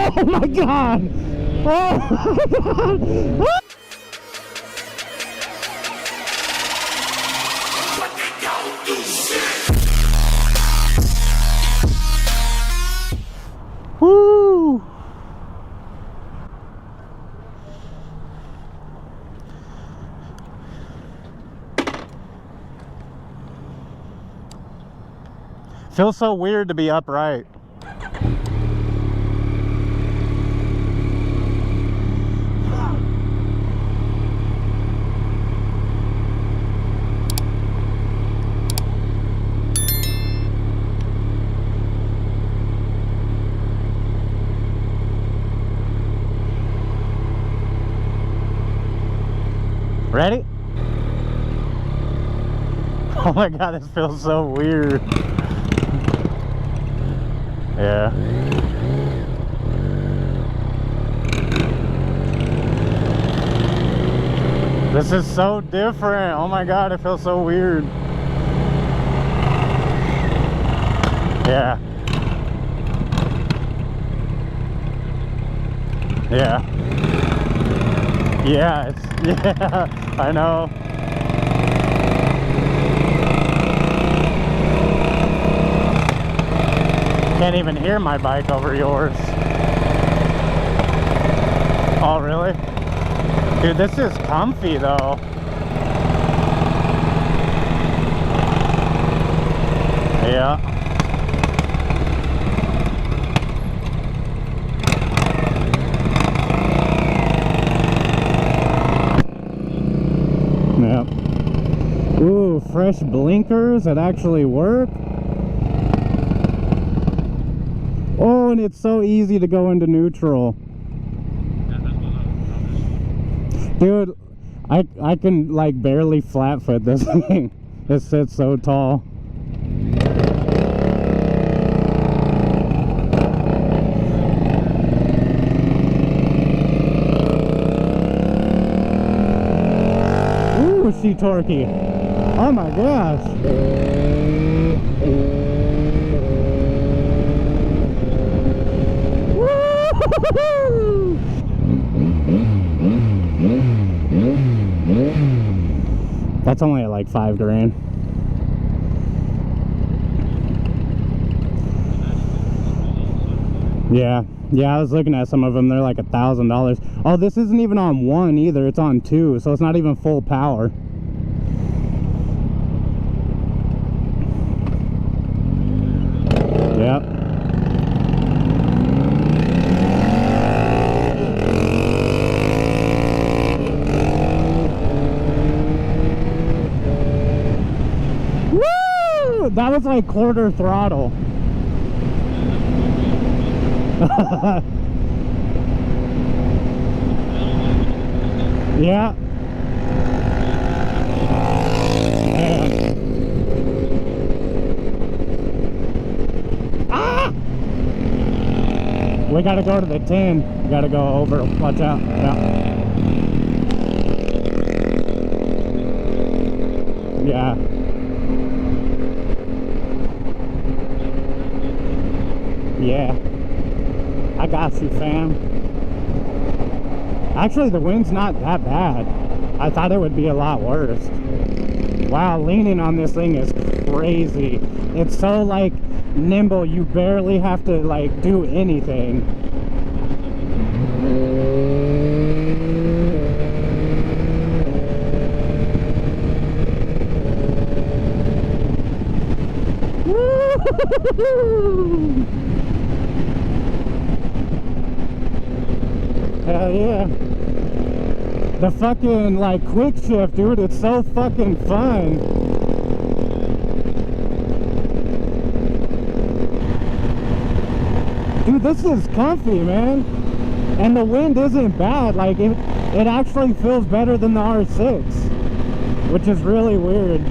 Oh my god! Oh my god! Woo! Feels so weird to be upright. Ready? Oh my god, this feels so weird. Yeah. This is so different. Oh my god, it feels so weird. Yeah. Yeah. Yeah, it's, yeah, I know. Can't even hear my bike over yours. Oh, really? Dude, this is comfy though. Yeah. Yep. Ooh, fresh blinkers that actually work. Oh, and it's so easy to go into neutral. Dude, I can like barely flat foot this thing. It sits so tall. Ooh, is she torquey. Oh my gosh. That's only at like $5 grand. Yeah, I was looking at some of them. They're like $1,000. Oh, this isn't even on one either. It's on two, so it's not even full power. Yep. That was like quarter throttle. Yeah. Ah! We gotta go to the 10. We gotta go over. Watch out. Yeah. Yeah, I got you, fam. Actually, the wind's not that bad. I thought it would be a lot worse. Wow, leaning on this thing is crazy. It's so like nimble, you barely have to like do anything. Woo! Hell yeah. The fucking like quick shift, dude, it's so fucking fun. Dude, this is comfy, man. And the wind isn't bad. Like it actually feels better than the R6, which is really weird.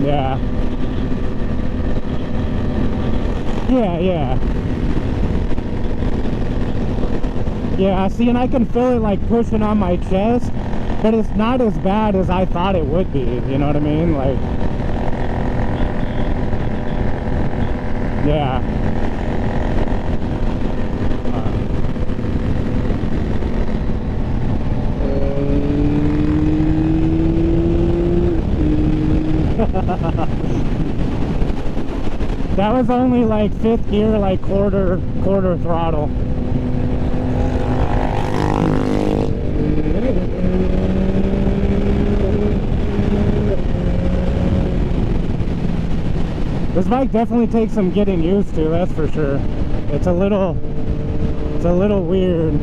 Yeah. Yeah, see, and I can feel it like pushing on my chest, but it's not as bad as I thought it would be, you know what I mean? Like, Yeah. That was only like 5th gear, like quarter throttle. This bike definitely takes some getting used to, that's for sure. It's a little weird.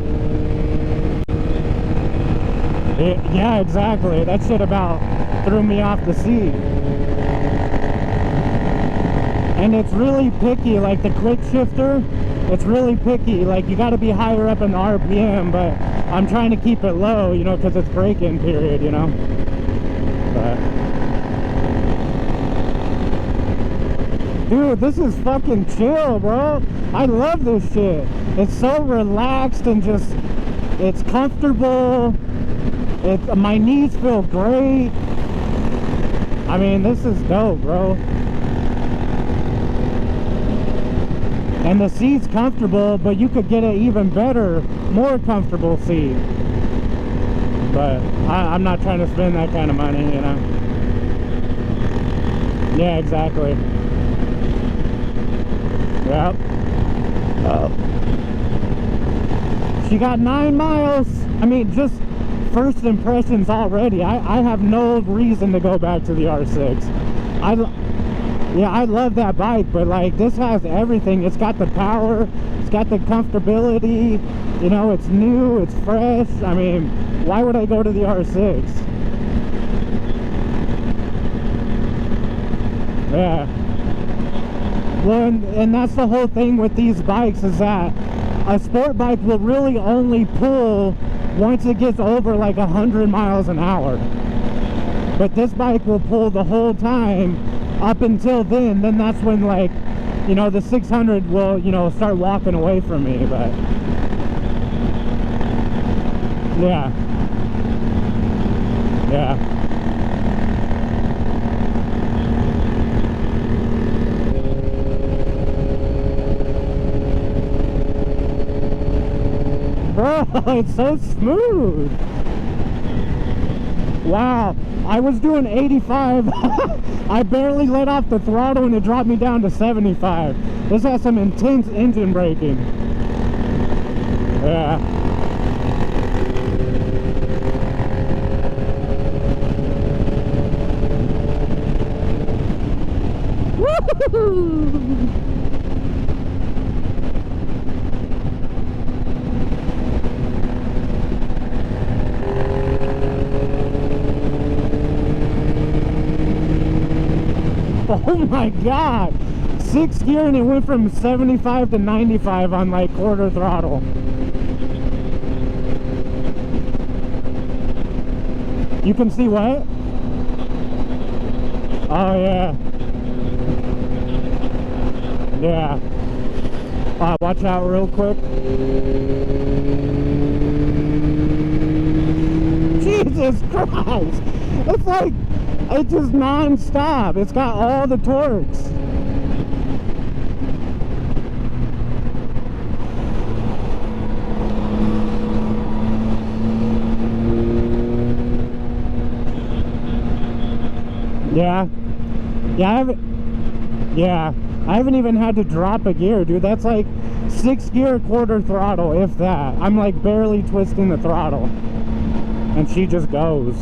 Yeah, exactly. That shit about threw me off the seat. And it's really picky, like the quick shifter, it's really picky. Like you got to be higher up in the RPM, but I'm trying to keep it low, you know, because it's break-in period, you know. But dude, this is fucking chill, bro. I love this shit. It's so relaxed and just, it's comfortable. My knees feel great. I mean, this is dope, bro. And the seat's comfortable, but you could get an even better, more comfortable seat. But I'm not trying to spend that kind of money, you know. Yeah, exactly. Yep. She got 9 miles. I mean, just first impressions already. I have no reason to go back to the R6. Yeah, I love that bike, but like this has everything. It's got the power, it's got the comfortability, you know, it's new, it's fresh. I mean, why would I go to the R6? Yeah. Well, and that's the whole thing with these bikes, is that a sport bike will really only pull once it gets over like 100 miles an hour. But this bike will pull the whole time up until then that's when, like, you know, the 600 will, you know, start walking away from me. But yeah. Bro, it's so smooth. Wow, I was doing 85. I barely let off the throttle and it dropped me down to 75. This has some intense engine braking. Yeah. Woo-hoo-hoo! Oh my god, 6th gear and it went from 75 to 95 on like quarter throttle. You can see what? Oh yeah. Yeah. Watch out real quick. Jesus Christ! It's like, it's just non-stop. It's got all the torques. Yeah. I haven't even had to drop a gear, dude. That's like 6th gear, quarter throttle, if that. I'm like barely twisting the throttle. And she just goes.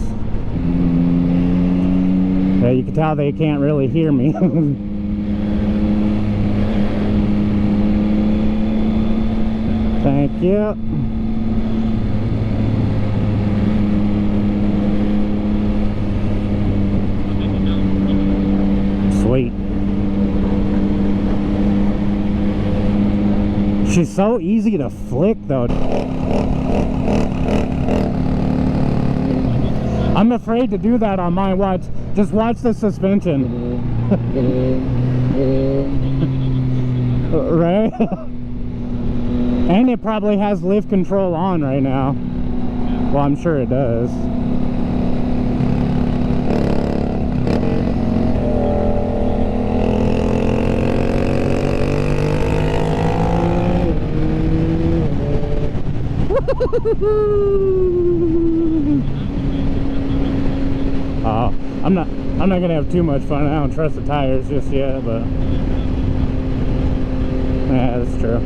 Yeah, you can tell they can't really hear me. Thank you. Sweet. She's so easy to flick though. I'm afraid to do that on mine. Watch. Just watch the suspension. Right? And it probably has lift control on right now. Well, I'm sure it does. Oh, I'm not gonna have too much fun. I don't trust the tires just yet, but yeah, that's true.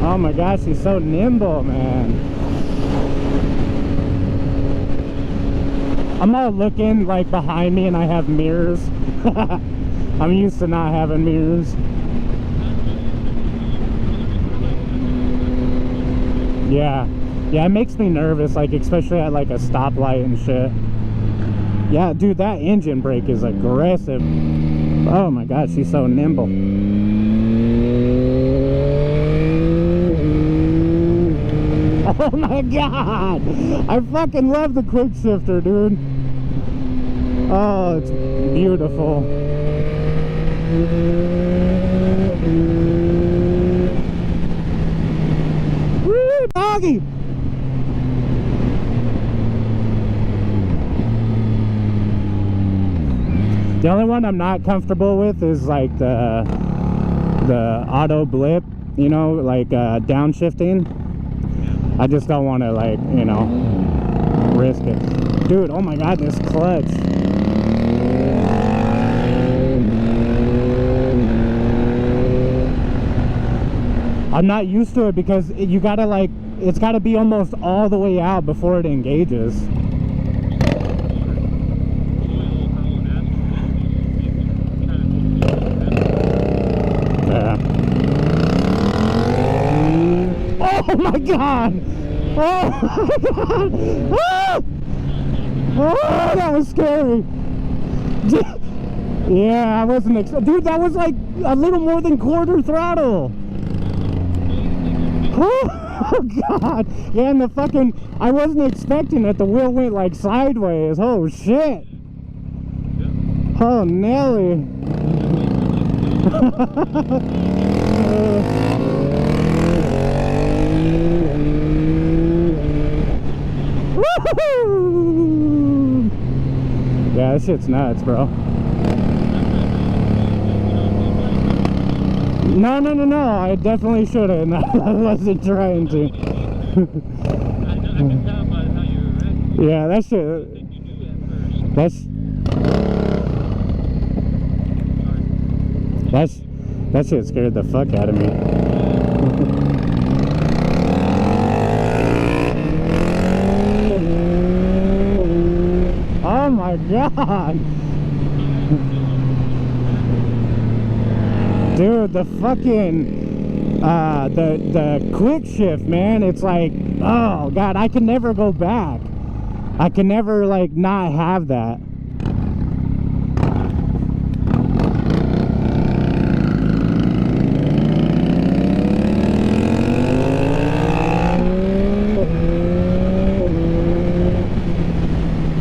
Oh my gosh, he's so nimble, man. I'm all looking like behind me and I have mirrors. I'm used to not having mirrors. Yeah, it makes me nervous, like especially at like a stoplight and shit. Yeah, dude, that engine brake is aggressive. Oh my god, she's so nimble. Oh my god, I fucking love the quick shifter, dude. Oh, it's beautiful. Woo, doggy. The only one I'm not comfortable with is like the auto blip, you know, like downshifting. I just don't want to, like, you know, risk it. Dude, oh my god, this clutch. I'm not used to it because you gotta, like, it's gotta be almost all the way out before it engages. Oh my god! Oh my god! Oh, oh, that was scary! Yeah, I wasn't dude, that was like a little more than quarter throttle! Oh god! Yeah, and the fucking, I wasn't expecting it, the wheel went like sideways. Oh shit! Oh Nelly! Yeah, this shit's nuts, bro. No, I definitely shouldn't. I wasn't trying to. Yeah, that shit. That shit scared the fuck out of me. Oh my god! Dude, the fucking the quick shift, man, it's like, oh god, I can never go back. I can never, like, not have that.